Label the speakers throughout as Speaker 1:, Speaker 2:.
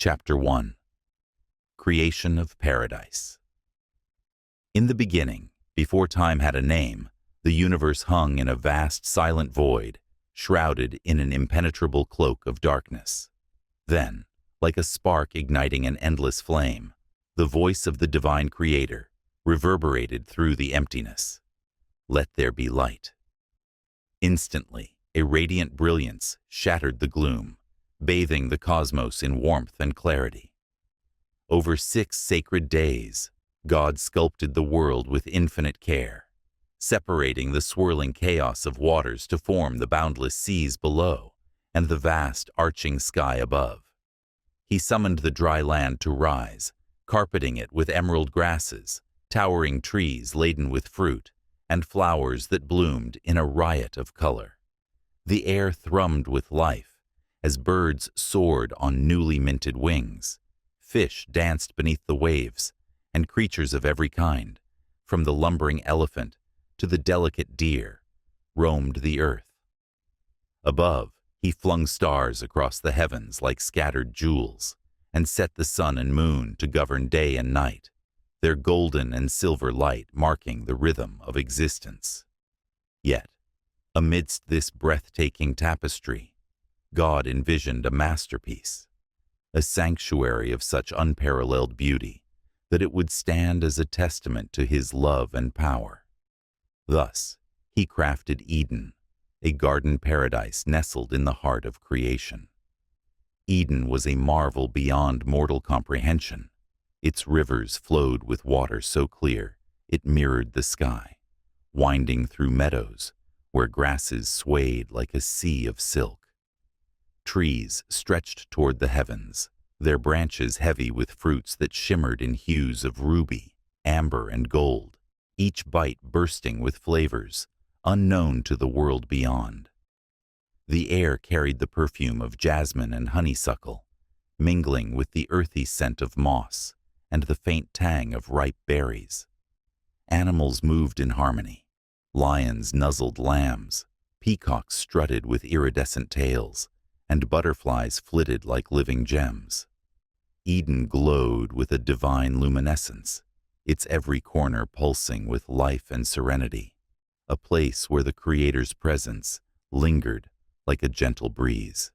Speaker 1: Chapter 1. Creation of Paradise. In the beginning, before time had a name, the universe hung in a vast silent void, shrouded in an impenetrable cloak of darkness. Then, like a spark igniting an endless flame, the voice of the divine Creator reverberated through the emptiness. Let there be light. Instantly, a radiant brilliance shattered the gloom, bathing the cosmos in warmth and clarity. Over 6 sacred days, God sculpted the world with infinite care, separating the swirling chaos of waters to form the boundless seas below and the vast arching sky above. He summoned the dry land to rise, carpeting it with emerald grasses, towering trees laden with fruit, and flowers that bloomed in a riot of color. The air thrummed with life as birds soared on newly minted wings, fish danced beneath the waves, and creatures of every kind, from the lumbering elephant to the delicate deer, roamed the earth. Above, he flung stars across the heavens like scattered jewels, and set the sun and moon to govern day and night, their golden and silver light marking the rhythm of existence. Yet, amidst this breathtaking tapestry, God envisioned a masterpiece, a sanctuary of such unparalleled beauty that it would stand as a testament to his love and power. Thus, he crafted Eden, a garden paradise nestled in the heart of creation. Eden was a marvel beyond mortal comprehension. Its rivers flowed with water so clear it mirrored the sky, winding through meadows where grasses swayed like a sea of silk. Trees stretched toward the heavens, their branches heavy with fruits that shimmered in hues of ruby, amber, and gold, each bite bursting with flavors unknown to the world beyond. The air carried the perfume of jasmine and honeysuckle, mingling with the earthy scent of moss and the faint tang of ripe berries. Animals moved in harmony. Lions nuzzled lambs, peacocks strutted with iridescent tails, and butterflies flitted like living gems. Eden glowed with a divine luminescence, its every corner pulsing with life and serenity, a place where the Creator's presence lingered like a gentle breeze.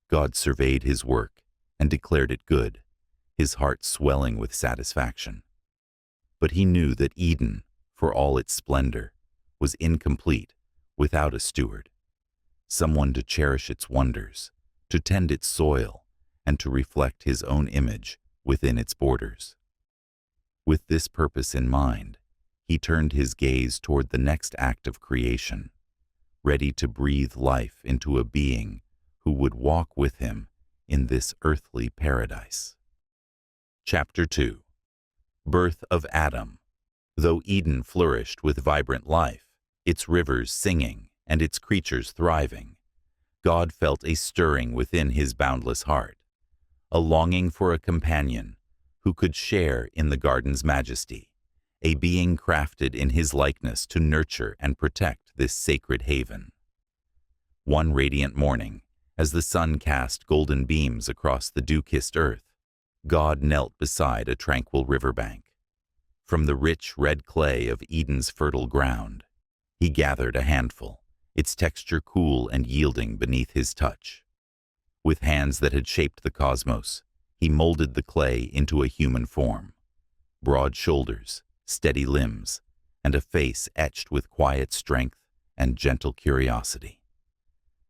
Speaker 1: God surveyed his work and declared it good, his heart swelling with satisfaction. But he knew that Eden, for all its splendor, was incomplete without a steward, someone to cherish its wonders, to tend its soil, and to reflect his own image within its borders. With this purpose in mind, he turned his gaze toward the next act of creation, ready to breathe life into a being who would walk with him in this earthly paradise. Chapter 2. Birth of Adam. Though Eden flourished with vibrant life, its rivers singing and its creatures thriving, God felt a stirring within his boundless heart, a longing for a companion who could share in the garden's majesty, a being crafted in his likeness to nurture and protect this sacred haven. One radiant morning, as the sun cast golden beams across the dew-kissed earth, God knelt beside a tranquil riverbank. From the rich red clay of Eden's fertile ground, he gathered a handful, its texture cool and yielding beneath his touch. With hands that had shaped the cosmos, he molded the clay into a human form. Broad shoulders, steady limbs, and a face etched with quiet strength and gentle curiosity.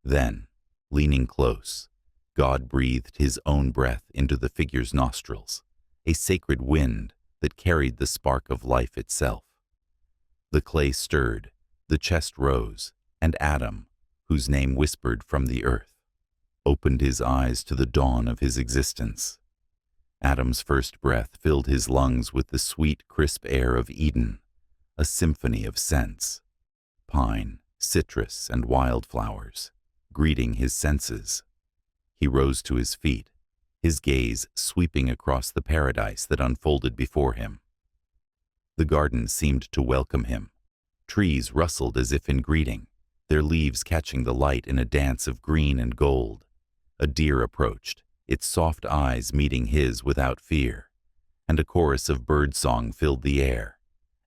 Speaker 1: Then, leaning close, God breathed his own breath into the figure's nostrils, a sacred wind that carried the spark of life itself. The clay stirred, the chest rose, and Adam, whose name whispered from the earth, opened his eyes to the dawn of his existence. Adam's first breath filled his lungs with the sweet, crisp air of Eden, a symphony of scents, pine, citrus, and wildflowers, greeting his senses. He rose to his feet, his gaze sweeping across the paradise that unfolded before him. The garden seemed to welcome him. Trees rustled as if in greeting, their leaves catching the light in a dance of green and gold. A deer approached, its soft eyes meeting his without fear, and a chorus of birdsong filled the air,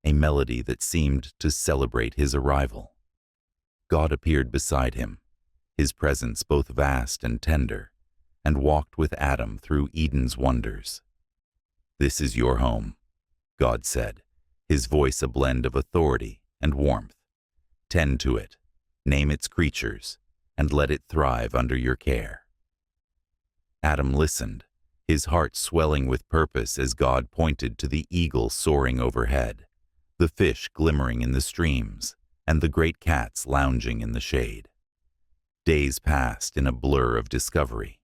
Speaker 1: a melody that seemed to celebrate his arrival. God appeared beside him, his presence both vast and tender, and walked with Adam through Eden's wonders. "This is your home," God said, his voice a blend of authority and warmth. "Tend to it, name its creatures, and let it thrive under your care." Adam listened, his heart swelling with purpose as God pointed to the eagle soaring overhead, the fish glimmering in the streams, and the great cats lounging in the shade. Days passed in a blur of discovery.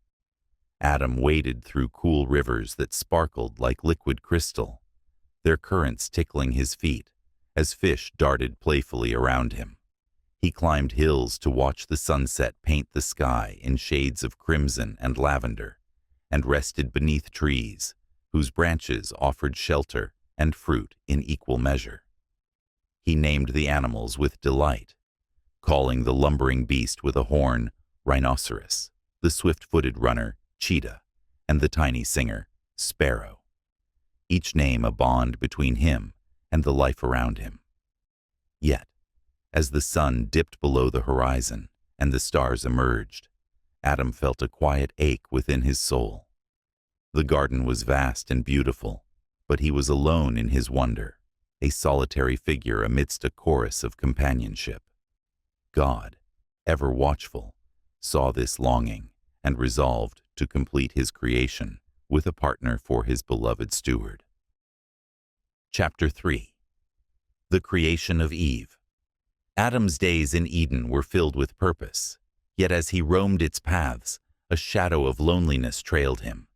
Speaker 1: Adam waded through cool rivers that sparkled like liquid crystal, their currents tickling his feet as fish darted playfully around him. He climbed hills to watch the sunset paint the sky in shades of crimson and lavender, and rested beneath trees whose branches offered shelter and fruit in equal measure. He named the animals with delight, calling the lumbering beast with a horn rhinoceros, the swift-footed runner cheetah, and the tiny singer sparrow, each name a bond between him and the life around him. Yet, as the sun dipped below the horizon and the stars emerged, Adam felt a quiet ache within his soul. The garden was vast and beautiful, but he was alone in his wonder, a solitary figure amidst a chorus of companionship. God, ever watchful, saw this longing and resolved to complete his creation with a partner for his beloved steward. Chapter 3. The Creation of Eve. Adam's days in Eden were filled with purpose, yet as he roamed its paths, a shadow of loneliness trailed him.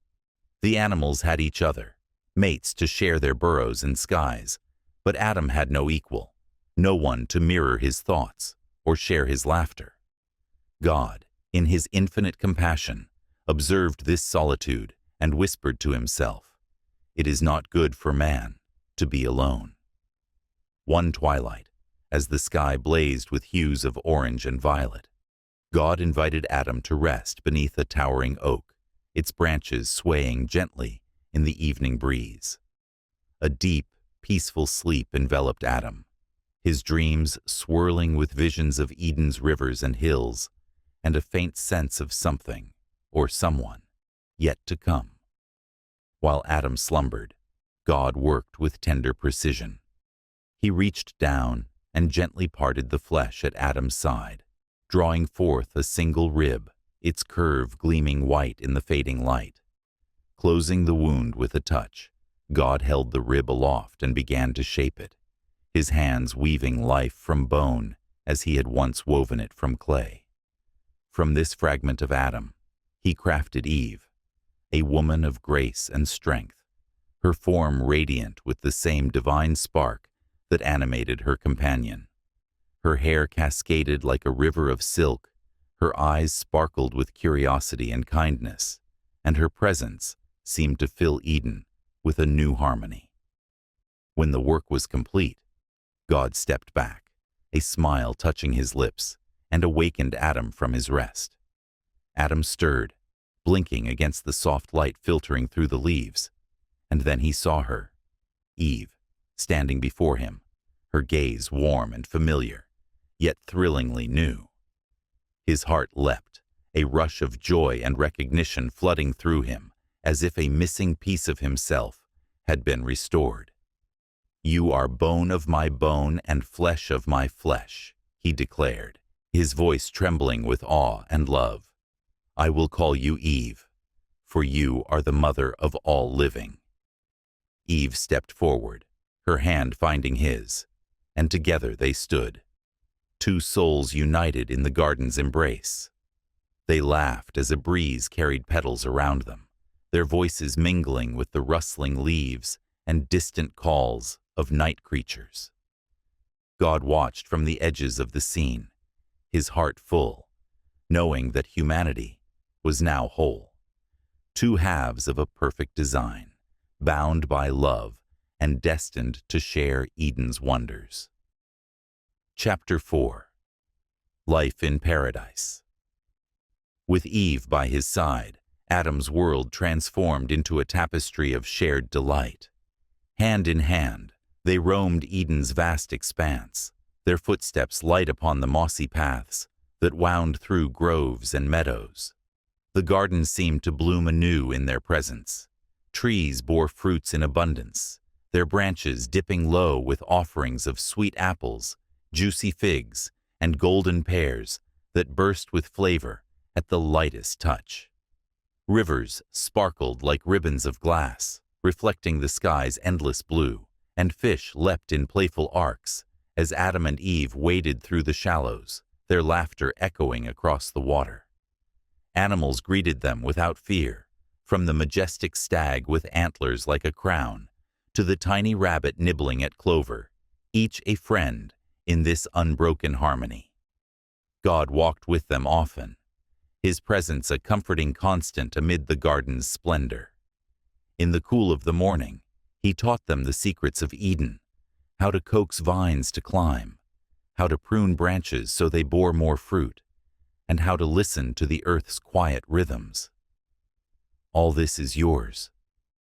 Speaker 1: The animals had each other, mates to share their burrows and skies, but Adam had no equal, no one to mirror his thoughts or share his laughter. God, in his infinite compassion, observed this solitude and whispered to himself, "It is not good for man to be alone." One twilight, as the sky blazed with hues of orange and violet, God invited Adam to rest beneath a towering oak, its branches swaying gently in the evening breeze. A deep, peaceful sleep enveloped Adam, his dreams swirling with visions of Eden's rivers and hills, and a faint sense of something, or someone, yet to come. While Adam slumbered, God worked with tender precision. He reached down and gently parted the flesh at Adam's side, drawing forth a single rib, its curve gleaming white in the fading light. Closing the wound with a touch, God held the rib aloft and began to shape it, his hands weaving life from bone as he had once woven it from clay. From this fragment of Adam, he crafted Eve, a woman of grace and strength, her form radiant with the same divine spark that animated her companion. Her hair cascaded like a river of silk, her eyes sparkled with curiosity and kindness, and her presence seemed to fill Eden with a new harmony. When the work was complete, God stepped back, a smile touching his lips, and awakened Adam from his rest. Adam stirred, blinking against the soft light filtering through the leaves, and then he saw her, Eve, standing before him, her gaze warm and familiar, yet thrillingly new. His heart leapt, a rush of joy and recognition flooding through him, as if a missing piece of himself had been restored. "You are bone of my bone and flesh of my flesh," he declared, his voice trembling with awe and love. "I will call you Eve, for you are the mother of all living." Eve stepped forward, her hand finding his, and together they stood, two souls united in the garden's embrace. They laughed as a breeze carried petals around them, their voices mingling with the rustling leaves and distant calls of night creatures. God watched from the edges of the scene, his heart full, knowing that humanity was now whole. Two halves of a perfect design, bound by love and destined to share Eden's wonders. Chapter 4. Life in Paradise. With Eve by his side Adam's world transformed into a tapestry of shared delight. Hand in hand, they roamed Eden's vast expanse, their footsteps light upon the mossy paths that wound through groves and meadows. The garden seemed to bloom anew in their presence. Trees bore fruits in abundance, their branches dipping low with offerings of sweet apples, juicy figs, and golden pears that burst with flavor at the lightest touch. Rivers sparkled like ribbons of glass, reflecting the sky's endless blue, and fish leapt in playful arcs as Adam and Eve waded through the shallows, their laughter echoing across the water. Animals greeted them without fear, from the majestic stag with antlers like a crown to the tiny rabbit nibbling at clover, each a friend in this unbroken harmony. God walked with them often, his presence a comforting constant amid the garden's splendor. In the cool of the morning, he taught them the secrets of Eden, how to coax vines to climb, how to prune branches so they bore more fruit, and how to listen to the earth's quiet rhythms. "All this is yours,"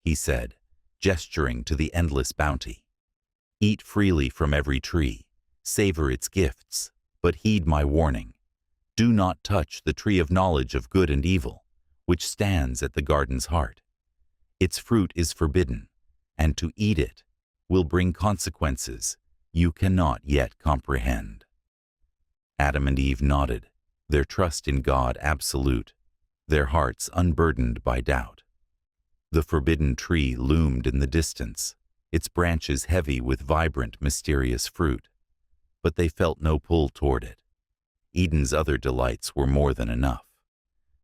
Speaker 1: he said, gesturing to the endless bounty. "Eat freely from every tree, savor its gifts, but heed my warning. Do not touch the tree of knowledge of good and evil, which stands at the garden's heart. Its fruit is forbidden, and to eat it will bring consequences you cannot yet comprehend." Adam and Eve nodded, their trust in God absolute, their hearts unburdened by doubt. The forbidden tree loomed in the distance, its branches heavy with vibrant, mysterious fruit, but they felt no pull toward it. Eden's other delights were more than enough.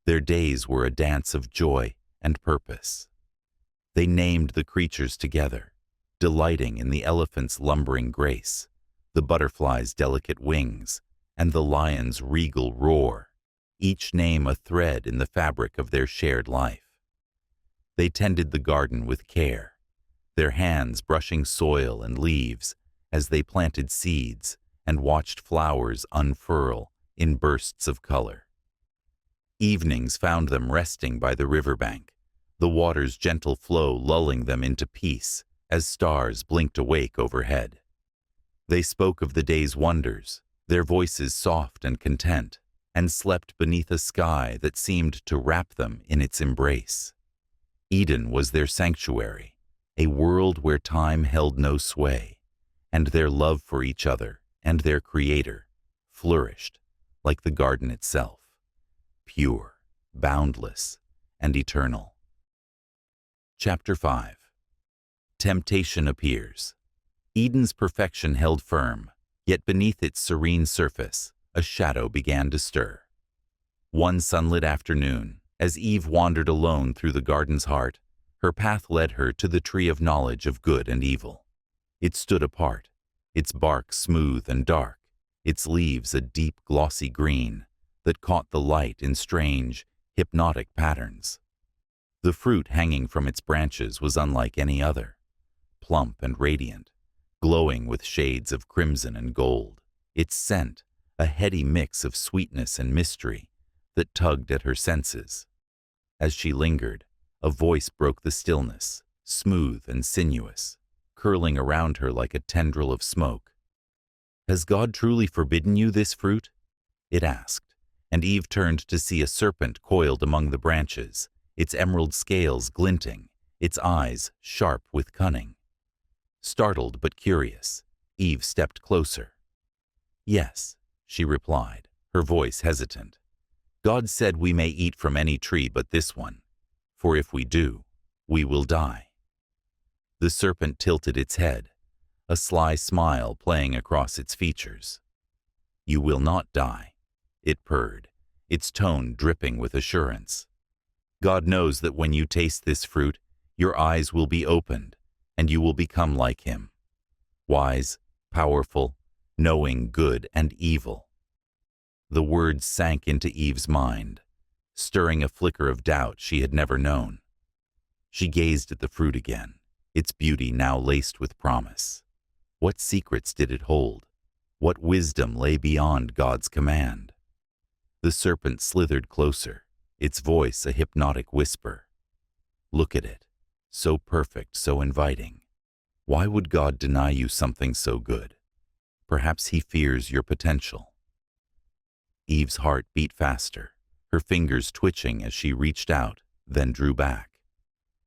Speaker 1: Their days were a dance of joy and purpose. They named the creatures together, delighting in the elephant's lumbering grace, the butterfly's delicate wings, and the lion's regal roar, each name a thread in the fabric of their shared life. They tended the garden with care, their hands brushing soil and leaves as they planted seeds and watched flowers unfurl in bursts of color. Evenings found them resting by the riverbank, the water's gentle flow lulling them into peace as stars blinked awake overhead. They spoke of the day's wonders, their voices soft and content, and slept beneath a sky that seemed to wrap them in its embrace. Eden was their sanctuary, a world where time held no sway, and their love for each other and their Creator flourished like the garden itself, pure, boundless, and eternal. Chapter 5. Temptation appears. Eden's perfection held firm, yet beneath its serene surface, a shadow began to stir. One sunlit afternoon, as Eve wandered alone through the garden's heart, her path led her to the tree of knowledge of good and evil. It stood apart, its bark smooth and dark, its leaves a deep glossy green that caught the light in strange, hypnotic patterns. The fruit hanging from its branches was unlike any other, plump and radiant, glowing with shades of crimson and gold, its scent a heady mix of sweetness and mystery that tugged at her senses. As she lingered, a voice broke the stillness, smooth and sinuous, curling around her like a tendril of smoke. "Has God truly forbidden you this fruit?" it asked, and Eve turned to see a serpent coiled among the branches, its emerald scales glinting, its eyes sharp with cunning. Startled but curious, Eve stepped closer. "Yes," she replied, her voice hesitant. "God said we may eat from any tree but this one, for if we do, we will die." The serpent tilted its head, a sly smile playing across its features. "You will not die," it purred, its tone dripping with assurance. "God knows that when you taste this fruit, your eyes will be opened, and you will become like Him, wise, powerful, knowing good and evil." The words sank into Eve's mind, stirring a flicker of doubt she had never known. She gazed at the fruit again, its beauty now laced with promise. What secrets did it hold? What wisdom lay beyond God's command? The serpent slithered closer, its voice a hypnotic whisper. Look at it, so perfect, so inviting. Why would God deny you something so good? Perhaps he fears your potential. Eve's heart beat faster, her fingers twitching as she reached out, then drew back.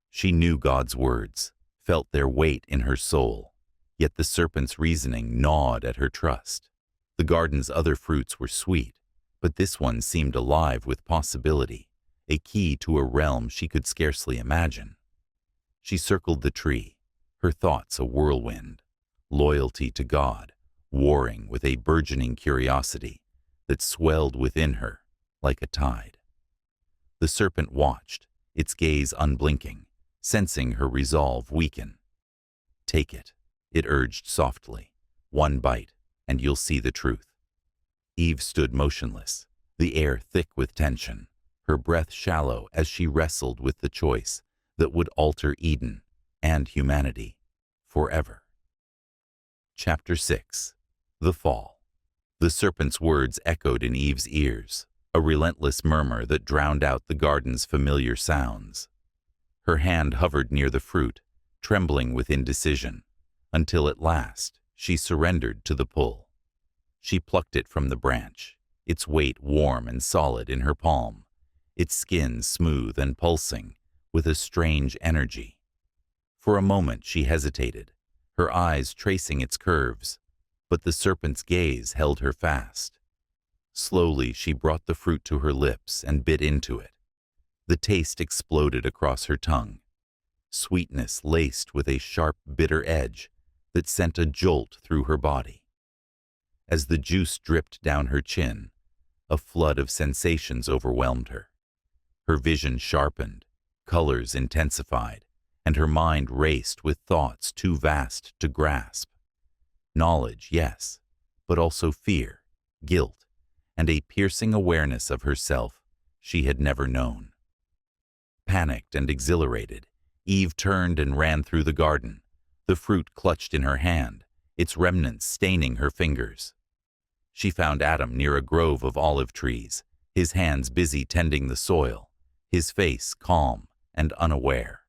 Speaker 1: She knew God's words, felt their weight in her soul, yet the serpent's reasoning gnawed at her trust. The garden's other fruits were sweet, but this one seemed alive with possibility, a key to a realm she could scarcely imagine. She circled the tree, her thoughts a whirlwind, loyalty to God, warring with a burgeoning curiosity that swelled within her like a tide. The serpent watched, its gaze unblinking, sensing her resolve weaken. Take it, it urged softly. One bite, and you'll see the truth. Eve stood motionless, the air thick with tension, her breath shallow as she wrestled with the choice that would alter Eden and humanity forever. Chapter 6. The Fall. The serpent's words echoed in Eve's ears, a relentless murmur that drowned out the garden's familiar sounds. Her hand hovered near the fruit, trembling with indecision, until at last she surrendered to the pull. She plucked it from the branch, its weight warm and solid in her palm, its skin smooth and pulsing with a strange energy. For a moment she hesitated, her eyes tracing its curves, but the serpent's gaze held her fast. Slowly she brought the fruit to her lips and bit into it. The taste exploded across her tongue, sweetness laced with a sharp, bitter edge that sent a jolt through her body. As the juice dripped down her chin, a flood of sensations overwhelmed her. Her vision sharpened, colors intensified, and her mind raced with thoughts too vast to grasp. Knowledge, yes, but also fear, guilt, and a piercing awareness of herself she had never known. Panicked and exhilarated, Eve turned and ran through the garden, the fruit clutched in her hand, its remnants staining her fingers. She found Adam near a grove of olive trees, his hands busy tending the soil, his face calm and unaware.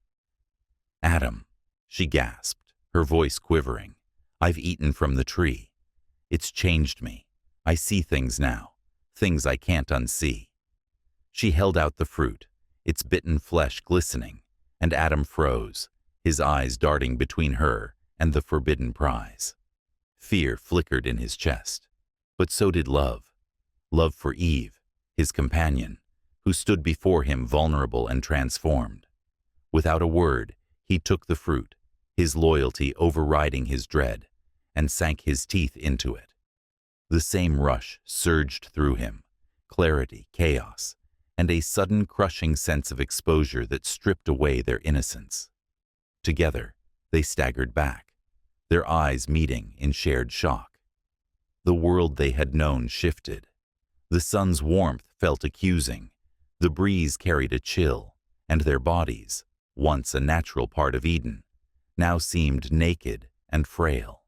Speaker 1: "Adam," she gasped, her voice quivering, "I've eaten from the tree. It's changed me. I see things now, things I can't unsee." She held out the fruit, its bitten flesh glistening, and Adam froze, his eyes darting between her and the forbidden prize. Fear flickered in his chest, but so did love. Love for Eve, his companion, who stood before him vulnerable and transformed. Without a word, he took the fruit, his loyalty overriding his dread, and sank his teeth into it. The same rush surged through him, clarity, chaos, and a sudden crushing sense of exposure that stripped away their innocence. Together, they staggered back, their eyes meeting in shared shock. The world they had known shifted. The sun's warmth felt accusing, the breeze carried a chill, and their bodies, once a natural part of Eden, now seemed naked and frail.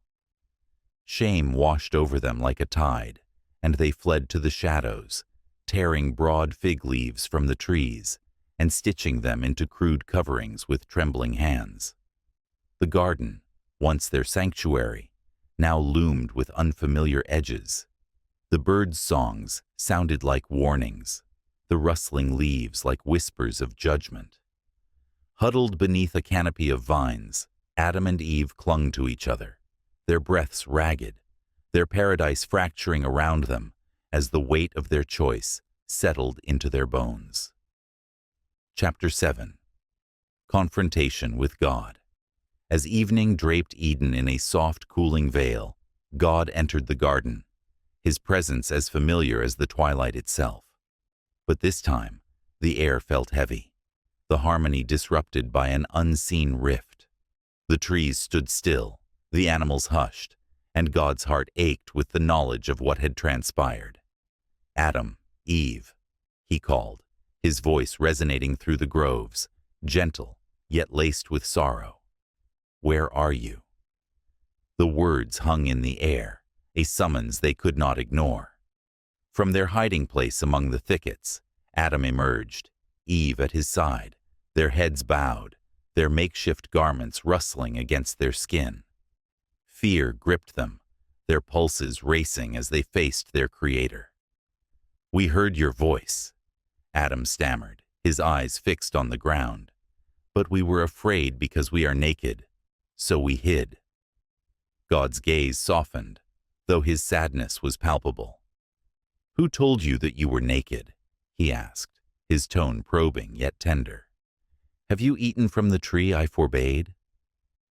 Speaker 1: Shame washed over them like a tide, and they fled to the shadows, tearing broad fig leaves from the trees and stitching them into crude coverings with trembling hands. The garden, once their sanctuary, now loomed with unfamiliar edges. The birds' songs sounded like warnings, the rustling leaves like whispers of judgment. Huddled beneath a canopy of vines, Adam and Eve clung to each other, their breaths ragged, their paradise fracturing around them as the weight of their choice settled into their bones. Chapter 7. Confrontation with God. As evening draped Eden in a soft, cooling veil, God entered the garden, his presence as familiar as the twilight itself. But this time, the air felt heavy, the harmony disrupted by an unseen rift. The trees stood still, the animals hushed, and God's heart ached with the knowledge of what had transpired. "Adam, Eve," he called, his voice resonating through the groves, gentle, yet laced with sorrow. "Where are you?" The words hung in the air, a summons they could not ignore. From their hiding place among the thickets, Adam emerged, Eve at his side, their heads bowed, their makeshift garments rustling against their skin. Fear gripped them, their pulses racing as they faced their Creator. "We heard your voice," Adam stammered, his eyes fixed on the ground. "But we were afraid because we are naked, so we hid." God's gaze softened, though his sadness was palpable. "Who told you that you were naked?" he asked, his tone probing yet tender. "Have you eaten from the tree I forbade?"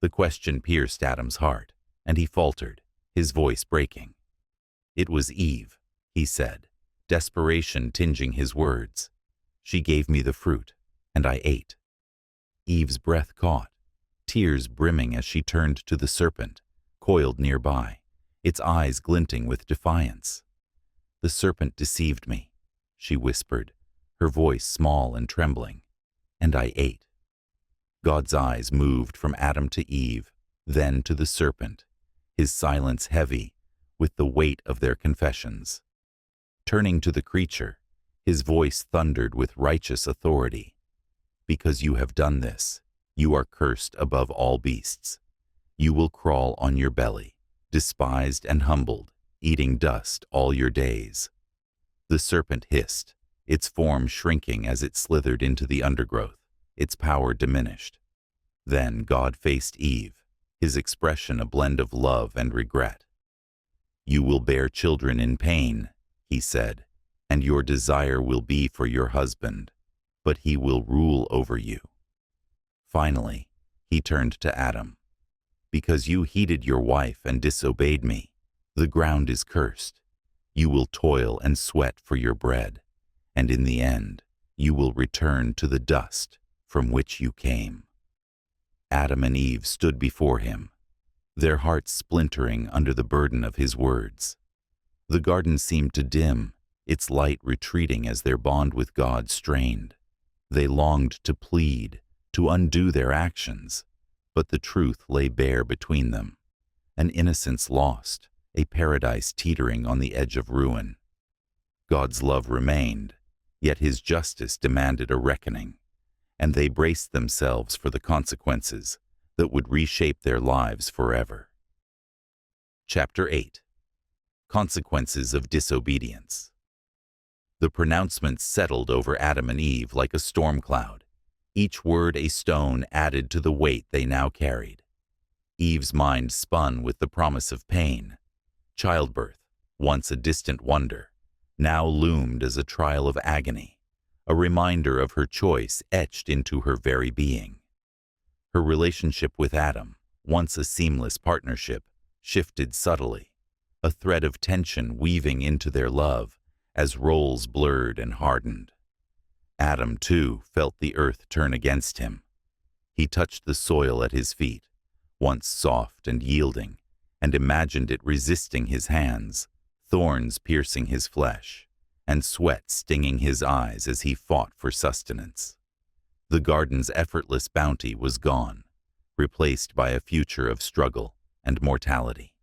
Speaker 1: The question pierced Adam's heart, and he faltered, his voice breaking. "It was Eve," he said, desperation tinging his words. "She gave me the fruit, and I ate." Eve's breath caught, tears brimming as she turned to the serpent, coiled nearby, its eyes glinting with defiance. "The serpent deceived me," she whispered, her voice small and trembling, "and I ate." God's eyes moved from Adam to Eve, then to the serpent, his silence heavy with the weight of their confessions. Turning to the creature, his voice thundered with righteous authority. "Because you have done this, you are cursed above all beasts. You will crawl on your belly, despised and humbled, eating dust all your days." The serpent hissed, its form shrinking as it slithered into the undergrowth, its power diminished. Then God faced Eve, his expression a blend of love and regret. "You will bear children in pain," he said, "and your desire will be for your husband, but he will rule over you." Finally, he turned to Adam. "Because you heeded your wife and disobeyed me, the ground is cursed. You will toil and sweat for your bread, and in the end, you will return to the dust from which you came." Adam and Eve stood before him, their hearts splintering under the burden of his words. The garden seemed to dim, its light retreating as their bond with God strained. They longed to plead, to undo their actions, but the truth lay bare between them. An innocence lost, a paradise teetering on the edge of ruin. God's love remained, yet his justice demanded a reckoning, and they braced themselves for the consequences that would reshape their lives forever. Chapter 8. Consequences of Disobedience. The pronouncements settled over Adam and Eve like a storm cloud, each word a stone added to the weight they now carried. Eve's mind spun with the promise of pain. Childbirth, once a distant wonder, now loomed as a trial of agony, a reminder of her choice etched into her very being. Her relationship with Adam, once a seamless partnership, shifted subtly, a thread of tension weaving into their love as roles blurred and hardened. Adam, too, felt the earth turn against him. He touched the soil at his feet, once soft and yielding, and imagined it resisting his hands, thorns piercing his flesh, and sweat stinging his eyes as he fought for sustenance. The garden's effortless bounty was gone, replaced by a future of struggle and mortality.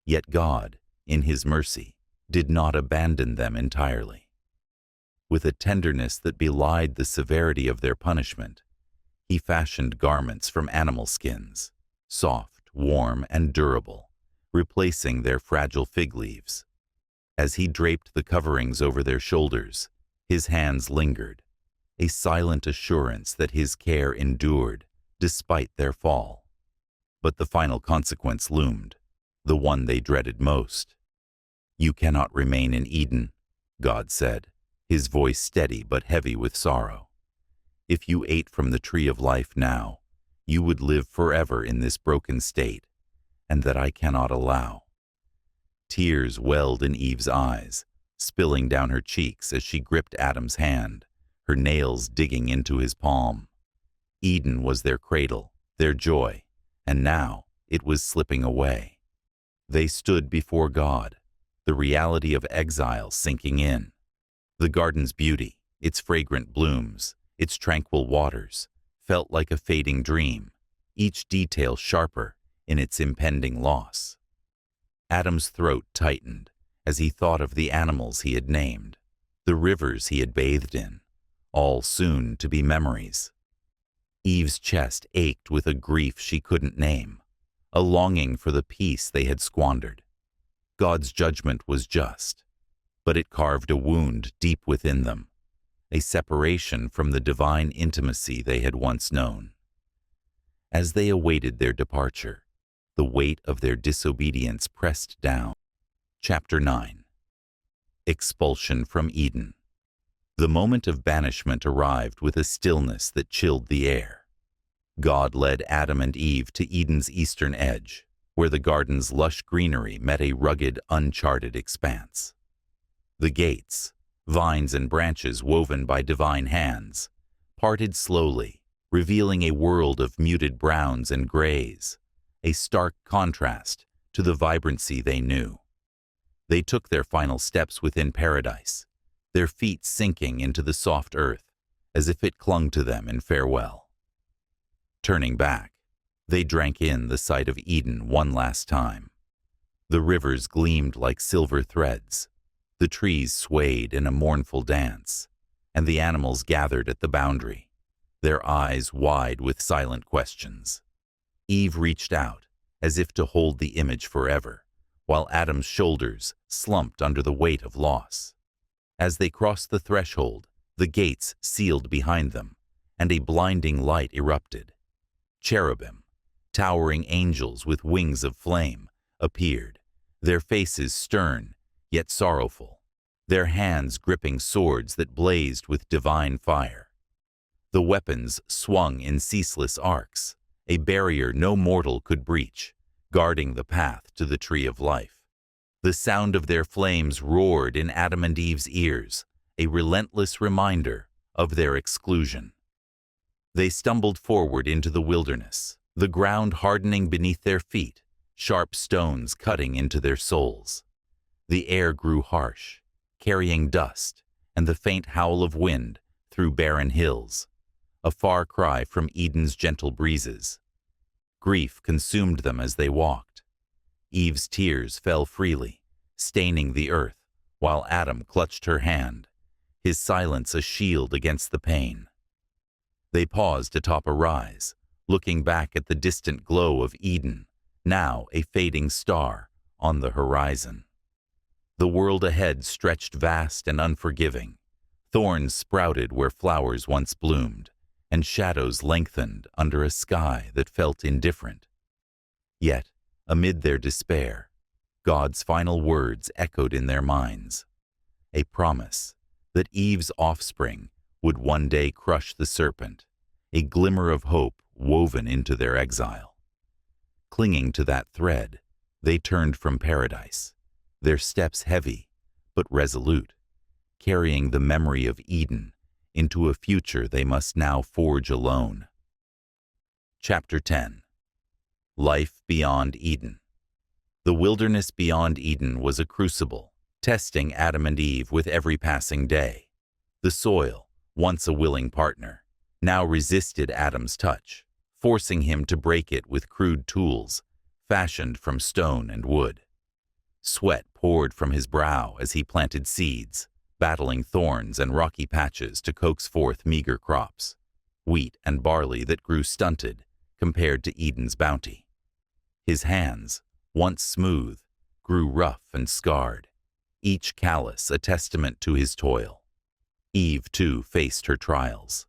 Speaker 1: Yet God, in his mercy, did not abandon them entirely. With a tenderness that belied the severity of their punishment, he fashioned garments from animal skins, soft, warm, and durable, replacing their fragile fig leaves. As he draped the coverings over their shoulders, his hands lingered, a silent assurance that his care endured despite their fall. But the final consequence loomed, the one they dreaded most. "You cannot remain in Eden," God said, his voice steady but heavy with sorrow. "If you ate from the tree of life now, you would live forever in this broken state, and that I cannot allow." Tears welled in Eve's eyes, spilling down her cheeks as she gripped Adam's hand, her nails digging into his palm. Eden was their cradle, their joy, and now it was slipping away. They stood before God, the reality of exile sinking in. The garden's beauty, its fragrant blooms, its tranquil waters, felt like a fading dream, each detail sharper in its impending loss. Adam's throat tightened as he thought of the animals he had named, the rivers he had bathed in, all soon to be memories. Eve's chest ached with a grief she couldn't name, a longing for the peace they had squandered. God's judgment was just, but it carved a wound deep within them, a separation from the divine intimacy they had once known. As they awaited their departure, the weight of their disobedience pressed down. Chapter 9. Expulsion from Eden. The moment of banishment arrived with a stillness that chilled the air. God led Adam and Eve to Eden's eastern edge, where the garden's lush greenery met a rugged, uncharted expanse. The gates, vines and branches woven by divine hands, parted slowly, revealing a world of muted browns and grays, a stark contrast to the vibrancy they knew. They took their final steps within paradise, their feet sinking into the soft earth as if it clung to them in farewell. Turning back, they drank in the sight of Eden one last time. The rivers gleamed like silver threads, the trees swayed in a mournful dance, and the animals gathered at the boundary, their eyes wide with silent questions. Eve reached out, as if to hold the image forever, while Adam's shoulders slumped under the weight of loss. As they crossed the threshold, the gates sealed behind them, and a blinding light erupted. Cherubim, towering angels with wings of flame, appeared, their faces stern yet sorrowful, their hands gripping swords that blazed with divine fire. The weapons swung in ceaseless arcs, a barrier no mortal could breach, guarding the path to the tree of life. The sound of their flames roared in Adam and Eve's ears, a relentless reminder of their exclusion. They stumbled forward into the wilderness, the ground hardening beneath their feet, sharp stones cutting into their souls. The air grew harsh, carrying dust and the faint howl of wind through barren hills, a far cry from Eden's gentle breezes. Grief consumed them as they walked. Eve's tears fell freely, staining the earth, while Adam clutched her hand, his silence a shield against the pain. They paused atop a rise, looking back at the distant glow of Eden, now a fading star on the horizon. The world ahead stretched vast and unforgiving. Thorns sprouted where flowers once bloomed, and shadows lengthened under a sky that felt indifferent. Yet, amid their despair, God's final words echoed in their minds, a promise that Eve's offspring would one day crush the serpent, a glimmer of hope woven into their exile. Clinging to that thread, they turned from paradise, their steps heavy but resolute, carrying the memory of Eden into a future they must now forge alone. Chapter 10. Life Beyond Eden. The wilderness beyond Eden was a crucible, testing Adam and Eve with every passing day. The soil, once a willing partner, now resisted Adam's touch, forcing him to break it with crude tools, fashioned from stone and wood. Sweat poured from his brow as he planted seeds, battling thorns and rocky patches to coax forth meager crops, wheat and barley that grew stunted compared to Eden's bounty. His hands, once smooth, grew rough and scarred, each callus a testament to his toil. Eve, too, faced her trials.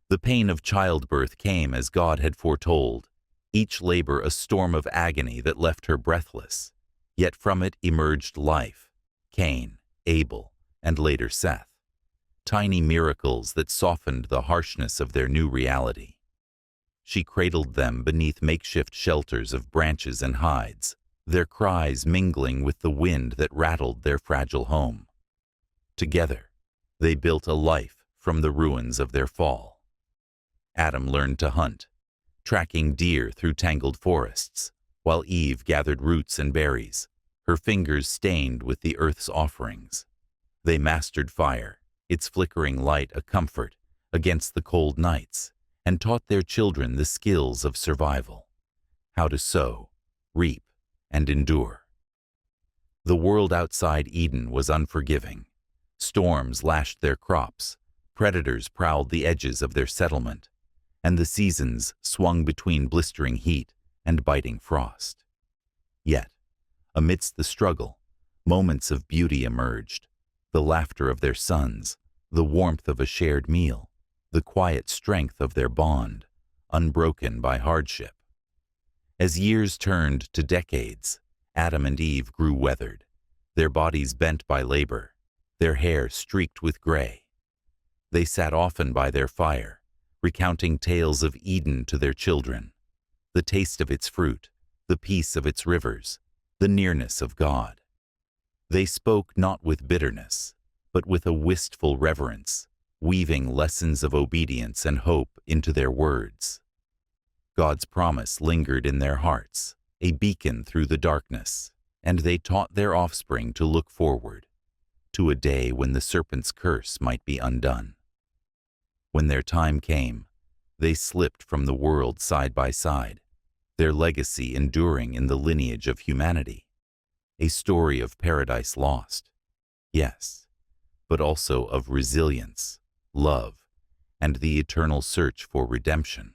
Speaker 1: The pain of childbirth came as God had foretold, each labor a storm of agony that left her breathless. Yet from it emerged life, Cain, Abel, and later Seth, tiny miracles that softened the harshness of their new reality. She cradled them beneath makeshift shelters of branches and hides, their cries mingling with the wind that rattled their fragile home. Together, they built a life from the ruins of their fall. Adam learned to hunt, tracking deer through tangled forests, while Eve gathered roots and berries, her fingers stained with the earth's offerings. They mastered fire, its flickering light a comfort against the cold nights, and taught their children the skills of survival, how to sow, reap, and endure. The world outside Eden was unforgiving, Storms lashed their crops, predators prowled the edges of their settlement, and the seasons swung between blistering heat and biting frost. Yet, amidst the struggle, moments of beauty emerged, the laughter of their sons, the warmth of a shared meal, the quiet strength of their bond, unbroken by hardship. As years turned to decades, Adam and Eve grew weathered, their bodies bent by labor, their hair streaked with gray. They sat often by their fire, recounting tales of Eden to their children, the taste of its fruit, the peace of its rivers, the nearness of God. They spoke not with bitterness, but with a wistful reverence, weaving lessons of obedience and hope into their words. God's promise lingered in their hearts, a beacon through the darkness, and they taught their offspring to look forward, to a day when the serpent's curse might be undone. When their time came, they slipped from the world side by side, their legacy enduring in the lineage of humanity. A story of paradise lost, yes, but also of resilience, love, and the eternal search for redemption.